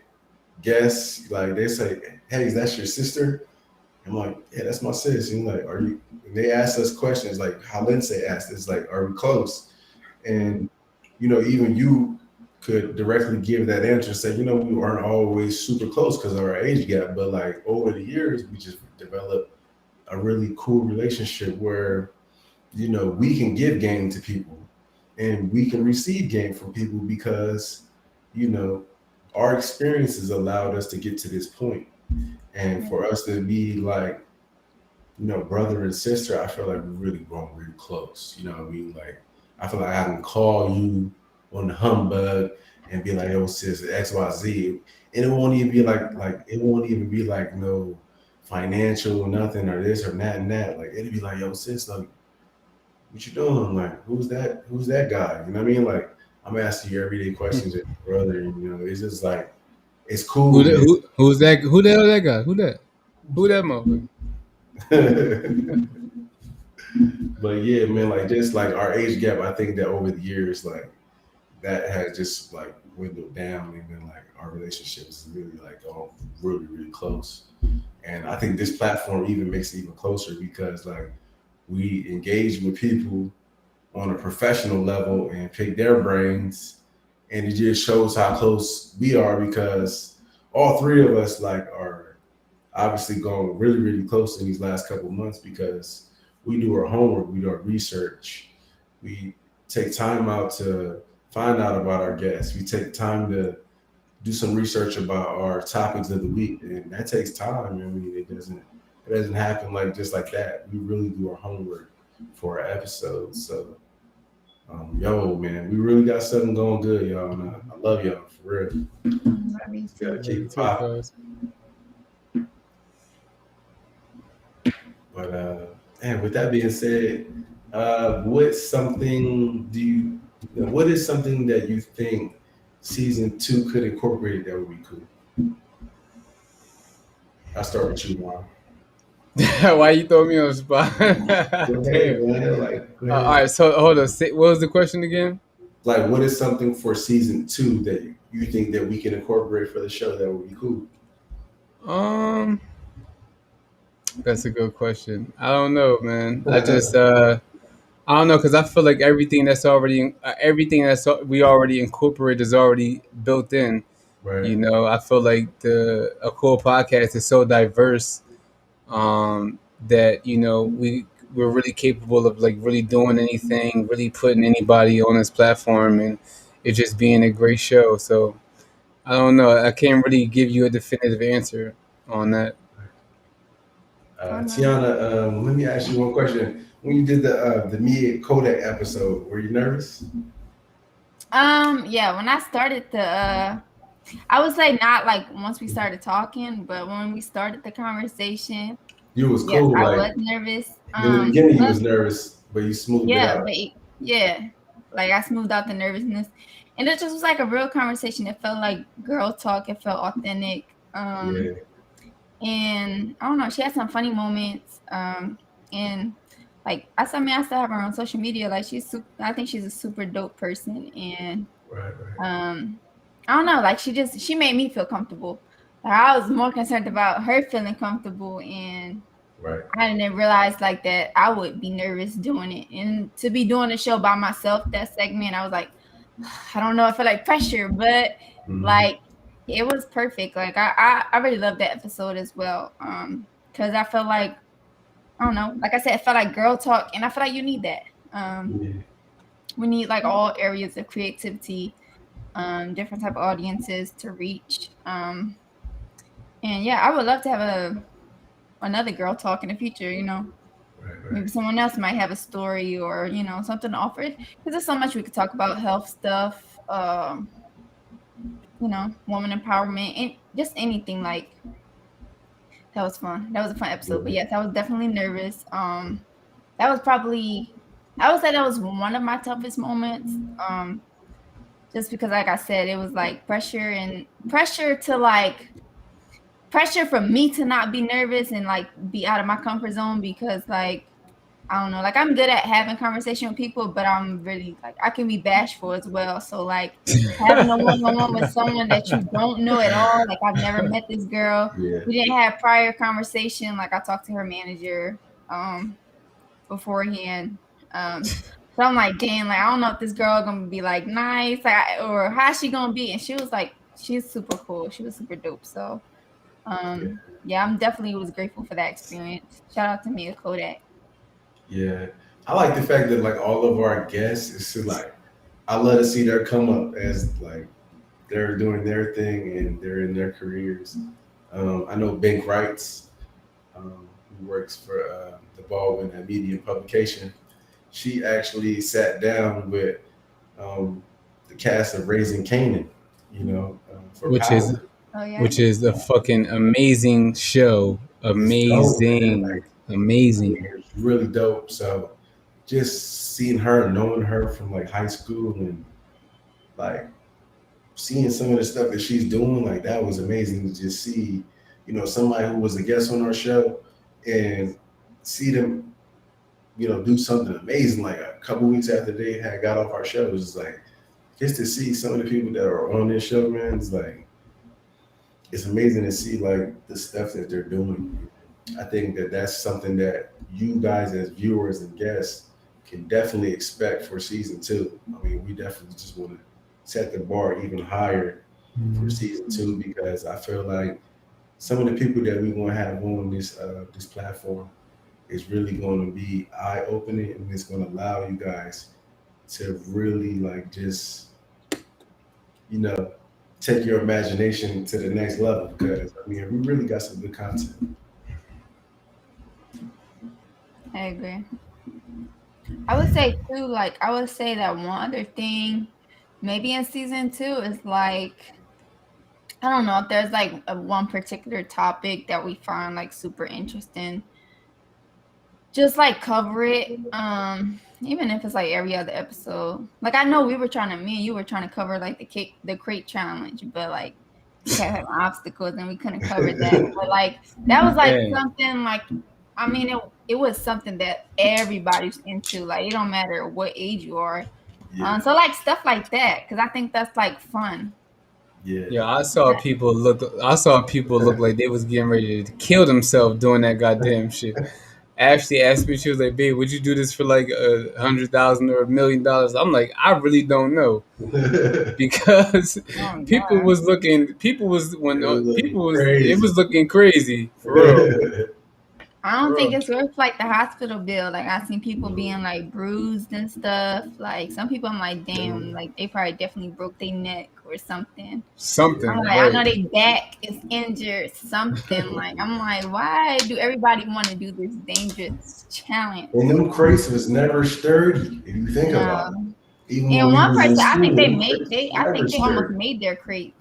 guests, like they say, "Hey, is that your sister?" I'm like, "Yeah, that's my sis." And like, "Are you?" And they ask us questions like how Lindsay asked us, like, "Are we close?" And even you could directly give that answer and say, we weren't always super close because of our age gap, but like over the years, we just developed a really cool relationship where we can give game to people and we can receive game from people because you know our experiences allowed us to get to this point and for us to be like brother and sister. I feel like we're really grown really close. You know what I mean? Like I feel like I can call you on the humbug and be like, yo sis, XYZ, and it won't even be like it won't even be like no financial or nothing or this or that and that. Like it'd be like, yo sis, like what you doing? Like who's that? Who's that guy? You know what I mean? Like I'm asking you everyday questions, as your brother, and it's just like it's cool, man. Who's that? Who the hell that guy? Who that? Who that motherfucker? But yeah, man, like just like our age gap, I think that over the years, like that has just like dwindled down, and then like our relationship is really like really really close. And I think this platform even makes it even closer because like we engage with people on a professional level and pick their brains, and it just shows how close we are because all three of us like are obviously going really really close in these last couple of months because we do our homework, we do our research, we take time out to find out about our guests, we take time to do some research about our topics of the week, and that takes time. I mean, it doesn't happen like just like that. We really do our homework for our episodes. So, yo, man, we really got something going good, y'all. And I love y'all for real. Love you Gotta too. keep it popping. But and with that being said, what is something that you think season 2 could incorporate that would be cool? I'll start with you, Juan. Why you throw me on the spot? Go ahead, Damn. man. Like, go All ahead. right, so hold on. What was the question again? Like, what is something for season 2 that you think that we can incorporate for the show that would be cool? Um, that's a good question. I don't know, man. I don't know because I feel like everything we already incorporate is already built in. Right. I feel like the a cool podcast is so diverse that we're really capable of like really doing anything, really putting anybody on this platform, and it just being a great show. So I don't know. I can't really give you a definitive answer on that. Oh no. Tiana, let me ask you one question. When you did the me and Kodak episode, were you nervous? Yeah, when I started I would say not like once we started talking, but when we started the conversation, You was yes, cool. I Like was nervous. in the beginning, you But was nervous, but you smoothed it yeah, out. yeah, like I smoothed out the nervousness, and it just was like a real conversation. It felt like girl talk. It felt authentic. Yeah. And I don't know, she had some funny moments. And like I still have her on social media. Like I think she's a super dope person, and Right. Right. I don't know, like she made me feel comfortable. Like, I was more concerned about her feeling comfortable, and Right. I didn't realize like that I would be nervous doing it, and to be doing the show by myself, that segment, I was like, I don't know, I feel like pressure, but Mhm. like it was perfect. Like I really loved that episode as well. Because I felt like, I don't know, like I said, it felt like girl talk, and I feel like you need that. Yeah. We need like all areas of creativity, different type of audiences to reach. And yeah, I would love to have another girl talk in the future. Right. Maybe Right. someone else might have a story or something to offer. Because there's so much we could talk about, health stuff, woman empowerment, and just anything. Like, that was fun. That was a fun episode. But Yeah. yes, I was definitely nervous. That was probably, I would say that was one of my toughest moments. Just because, like I said, it was like pressure for me to not be nervous and like be out of my comfort zone, because like, I don't know, like I'm good at having conversation with people, but I'm really like, I can be bashful as well. So like having a one-on-one with someone that you don't know at all, like I've never met this girl. Yeah. We didn't have prior conversation. Like I talked to her manager beforehand. So I'm like, damn, like I don't know if this girl gonna be like nice, like or how's she gonna be? And she was like, she's super cool. She was super dope. So Yeah. yeah, I'm definitely was grateful for that experience. Shout out to Mia Kodak. Yeah. I like the fact that like all of our guests is like I love to see their come up as like they're doing their thing and they're in their careers. I know Bank Wrights, who works for the Baldwin and Media Publication. She actually sat down with um, the cast of Raising Canaan, for which is Power. Oh yeah, I which did. is a fucking amazing show. It's dope, man. Amazing, Like, amazing. it's really dope. So just seeing her, knowing her from like high school and like seeing some of the stuff that she's doing, like that was amazing to just see, somebody who was a guest on our show and see them, do something amazing. Like a couple weeks after they had got off our show, it was just like just to see some of the people that are on this show, man. It's like it's amazing to see like the stuff that they're doing. I think that that's something that you guys as viewers and guests can definitely expect for season 2. I mean, we definitely just want to set the bar even higher for season 2 because I feel like some of the people that we want to have on this platform is really going to be eye opening and it's going to allow you guys to really like just you know take your imagination to the next level because I mean we really got some good content. I agree. I would say too, like I would say that one other thing, maybe in season 2 is like, I don't know if there's like one particular topic that we find like super interesting, just like cover it. Even if it's like every other episode. Like I know me and you were trying to cover like the crate challenge, but like we kept having obstacles and we couldn't cover that. But like that was like Yeah. something like, I mean it was something that everybody's into. Like it don't matter what age you are. Yeah. So like stuff like that, because I think that's like fun. Yeah. Yeah, I saw people look like they was getting ready to kill themselves doing that goddamn shit. Ashley asked me, she was like, "Babe, would you do this for like $100,000 or $1,000,000?" I'm like, I really don't know because Oh people god. was looking, people was when It was looking people was it crazy. was looking crazy for real. I don't For think real. it's worth like the hospital bill. Like I've seen people being like bruised and stuff. Like some people, I'm like, damn, like they probably definitely broke their neck or something. I'm Something like, I know right. their back is injured, something. Like I'm like, why do everybody want to do this dangerous challenge? And them crates was never sturdy, if you think about it. No. Even when And we one was in person, I think school, they them made crates they was I never think they almost sturdy. made their crates.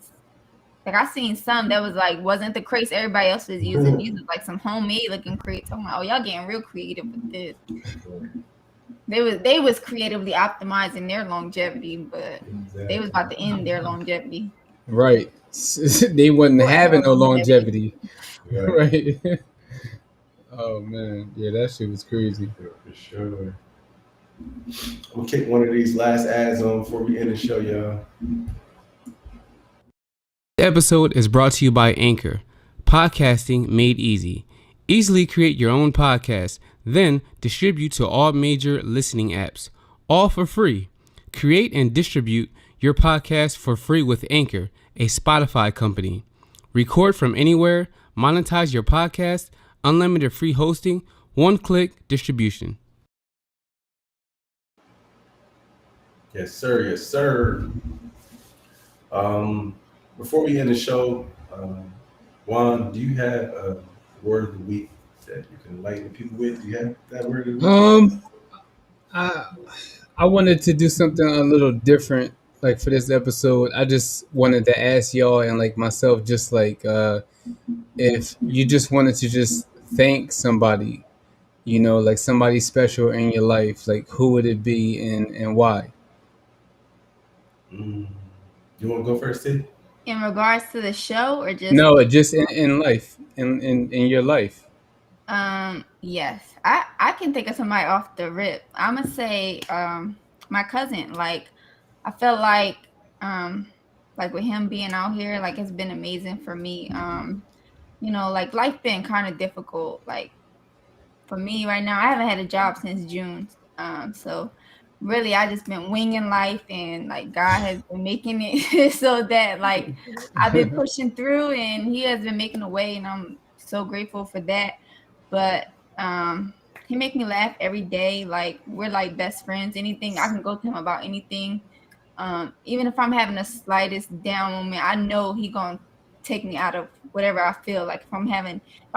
Like I seen some that was like wasn't the crates everybody else was using. These was like some homemade looking crates. I'm like, oh y'all getting real creative with this. They was creatively optimizing their longevity, but they was about to end their longevity. Right. They wasn't Shorten having their no longevity. Right. Right. Oh man, yeah, that shit was crazy. For sure. We'll kick one of these last ads on before we end the show, y'all. This episode is brought to you by Anchor, podcasting made easy. Easily create your own podcast, then distribute to all major listening apps, all for free. Create and distribute your podcast for free with Anchor, a Spotify company. Record from anywhere, monetize your podcast, unlimited free hosting, one-click distribution. Yes, sir. Yes, sir. Before we end the show, Juan, do you have a word of the week that you can enlighten people with? Do you have that word of the week? I I wanted to do something a little different, like for this episode. I just wanted to ask y'all and like myself, just like if you just wanted to just thank somebody, like somebody special in your life, like who would it be and why? Mm. You want to go first, Sid? In regards to the show or just No, just in life, in your life. yes. I can think of somebody off the rip. I'm gonna say my cousin. Like I felt like with him being out here, like it's been amazing for me. Like life been kind of difficult. Like for me right now, I haven't had a job since June. So really I just been winging life, and like God has been making it so that like I've been pushing through, and he has been making a way, and I'm so grateful for that. But he make me laugh every day. Like we're like best friends. Anything I can go to him about anything. Even if I'm having the slightest down moment, I know he gonna take me out of whatever I feel. Like if I'm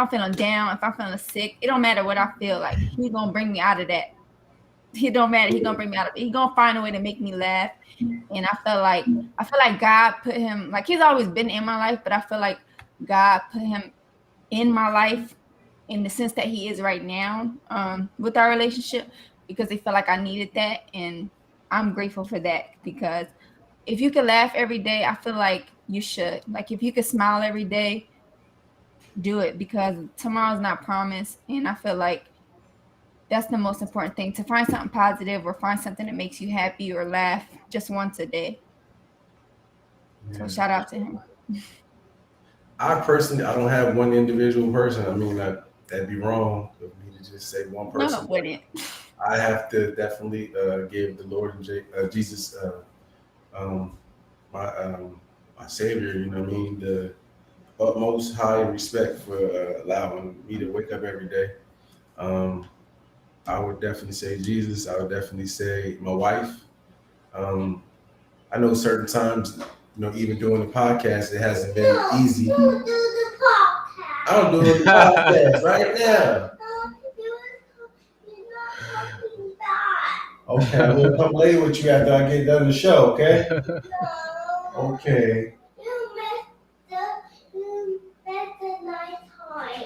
feeling down, if I'm feeling sick, it don't matter what I feel like. He gonna bring me out of that. It don't matter. He gonna bring me out of it. He gonna find a way to make me laugh. And I feel like God put him, like he's always been in my life, but I feel like God put him in my life in the sense that he is right now, with our relationship, because he felt like I needed that, and I'm grateful for that. Because if you can laugh every day, I feel like you should. Like if you could smile every day, do it, because tomorrow's not promised, and I feel like that's the most important thing, to find something positive or find something that makes you happy or laugh just once a day. So shout out to him. I personally, I don't have one individual person. I mean, that'd be wrong of me to just say one No, person. it wouldn't. I have to definitely give the Lord and Jesus, my my Savior. You know what I mean? The utmost high respect for allowing me to wake up every day. I would definitely say Jesus. I would definitely say my wife. Um, I know certain times, even doing the podcast, it hasn't been easy. I'm doing the podcast right now. Okay, I'm gonna come lay with you after I get done the show, okay? Okay.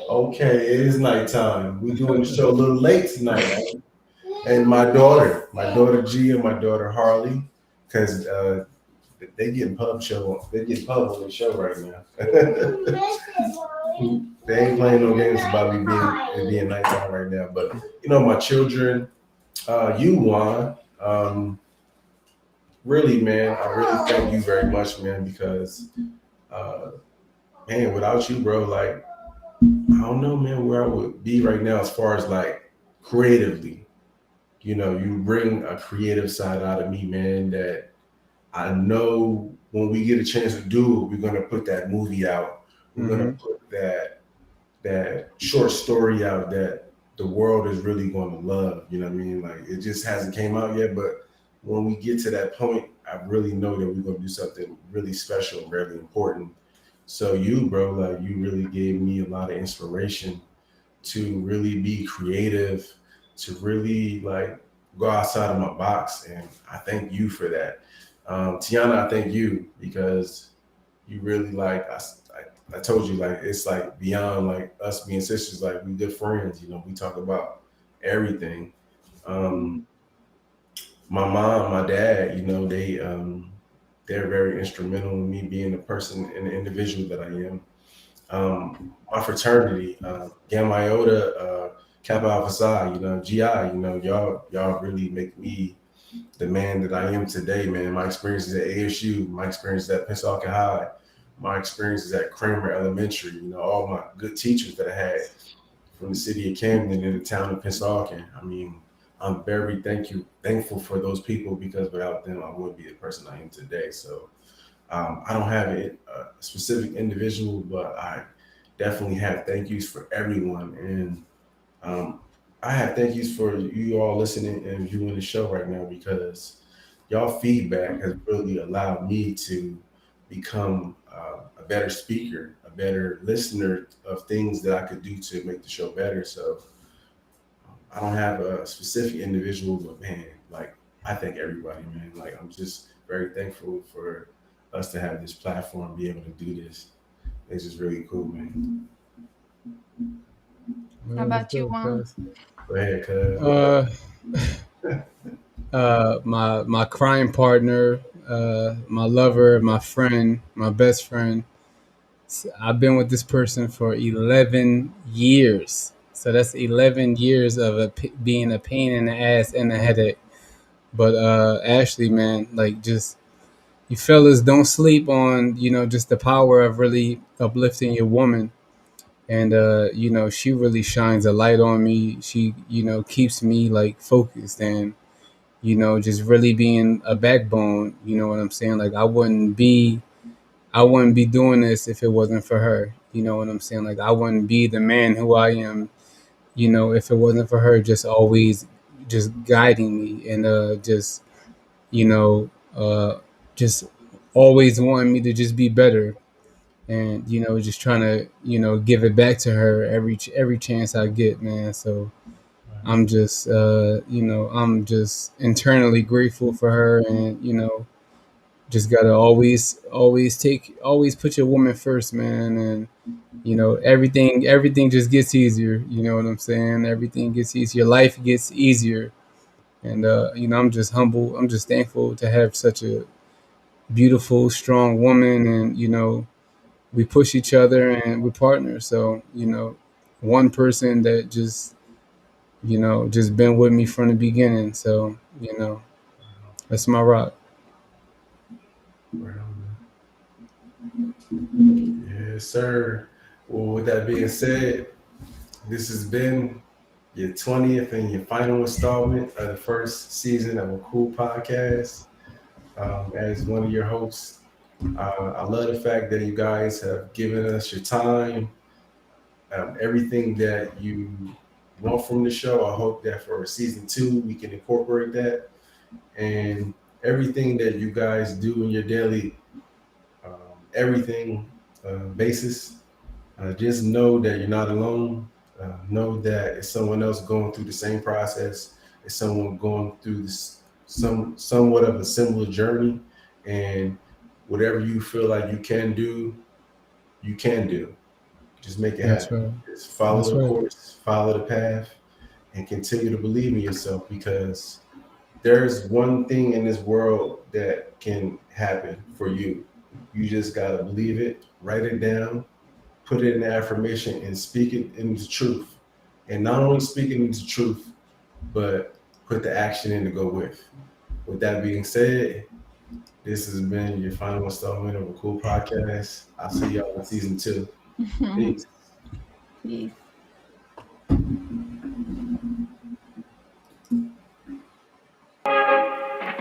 Okay, it is nighttime. We're doing the show a little late tonight. And my daughter Gia, my daughter Harley, because they getting pub on the show right now. They ain't playing no games about me being nighttime right now. But my children, you Juan, really, man, I really thank you very much, man, because uh, man, without you, bro, like I don't know, man, where I would be right now as far as like creatively. You know, you bring a creative side out of me, man, that I know when we get a chance to do it, we're gonna put that movie out. We're gonna Mm-hmm. put that short story out that the world is really going to love. You know what I mean? Like it just hasn't came out yet, but when we get to that point, I really know that we're going to do something really special and really important. So you, bro, like you really gave me a lot of inspiration to really be creative, to really like go outside of my box, and I thank you for that. Tiana, I thank you because you really like I told you like it's like beyond like us being sisters, like we good friends, you know, we talk about everything. um my mom, my dad, you know, they're very instrumental in me being the person and the individual that I am. My fraternity, Gamma Iota, Kappa Alpha Psi, you know, GI, you know, y'all really make me the man that I am today, man. My experiences at ASU, my experiences at Pensacola High, my experiences at Kramer Elementary, you know, all my good teachers that I had from the city of Camden and the town of Pensacola. I mean, I'm very thankful for those people because without them, I wouldn't be the person I am today. So I don't have a specific individual, but I definitely have thank yous for everyone. And um, I have thank yous for you all listening and viewing the show right now because y'all feedback has really allowed me to become a better speaker, a better listener of things that I could do to make the show better. So I don't have a specific individual, but man, like I thank everybody, man. Like I'm just very thankful for us to have this platform, be able to do this. It's just really cool, man. How Well, let's about you, go, Juan? cuz. Go ahead, cuz. Uh, my crime partner, my lover, my friend, my best friend. I've been with this person for 11 years. So that's 11 years of being a pain in the ass and a headache. But Ashley, man, like just you fellas don't sleep on, just the power of really uplifting your woman. And she really shines a light on me. She, keeps me like focused and just really being a backbone. You know what I'm saying? Like I wouldn't be doing this if it wasn't for her. You know what I'm saying? Like I wouldn't be the man who I am, if it wasn't for her just always just guiding me and you know, just always wanting me to just be better and just trying to give it back to her every chance I get, man. So I'm just internally grateful for her, and just gotta always put your woman first, man. And everything just gets easier. You know what I'm saying? Everything gets easier. Life gets easier, and I'm just humble. I'm just thankful to have such a beautiful, strong woman, and we push each other and we're partners. So one person that just been with me from the beginning. So that's my rock. Right on, man. Yes, sir. Well, with that being said, this has been your 20th and your final installment of the first season of a cool podcast. As one of your hosts, I love the fact that you guys have given us your time, everything that you want from the show. I hope that for season two, we can incorporate that and everything that you guys do in your daily everything basis. Just know that you're not alone. Know that it's someone else going through the same process. It's someone going through this somewhat of a similar journey, and whatever you feel like you can do, you can do. Just make it That's happen. right. Just follow That's the right. course, follow the path, and continue to believe in yourself because there's one thing in this world that can happen for you. You just gotta believe it, write it down, put it in affirmation, and speak it into truth. And not only speak it into truth, but put the action in to go with. With that being said, This has been your final installment of a cool podcast. I'll see y'all in season 2. Peace. Peace.